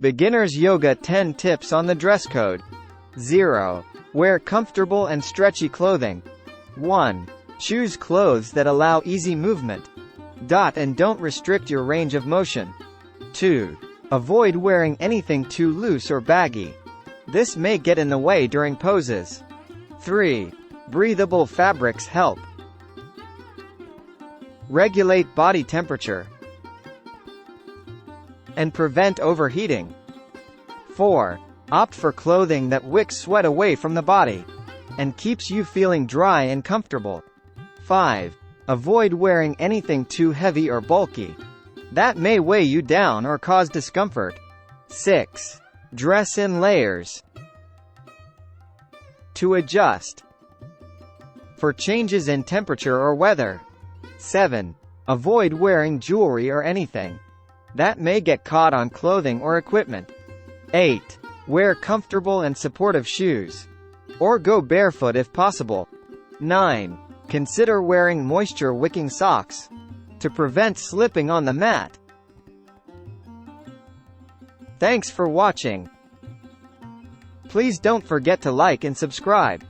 Beginner's Yoga 10 Tips on the Dress Code. 0. Wear comfortable and stretchy clothing. 1. Choose clothes that allow easy movement. And don't restrict your range of motion. 2. Avoid wearing anything too loose or baggy. This may get in the way during poses. 3. Breathable fabrics help regulate body temperature and prevent overheating. 4. Opt for clothing that wicks sweat away from the body and keeps you feeling dry and comfortable. 5. Avoid wearing anything too heavy or bulky. That may weigh you down or cause discomfort. 6. Dress in layers to adjust for changes in temperature or weather. 7. Avoid wearing jewelry or anything that may get caught on clothing or equipment. 8. Wear comfortable and supportive shoes, or go barefoot if possible. 9. Consider wearing moisture-wicking socks to prevent slipping on the mat. Thanks for watching. Please don't forget to like and subscribe.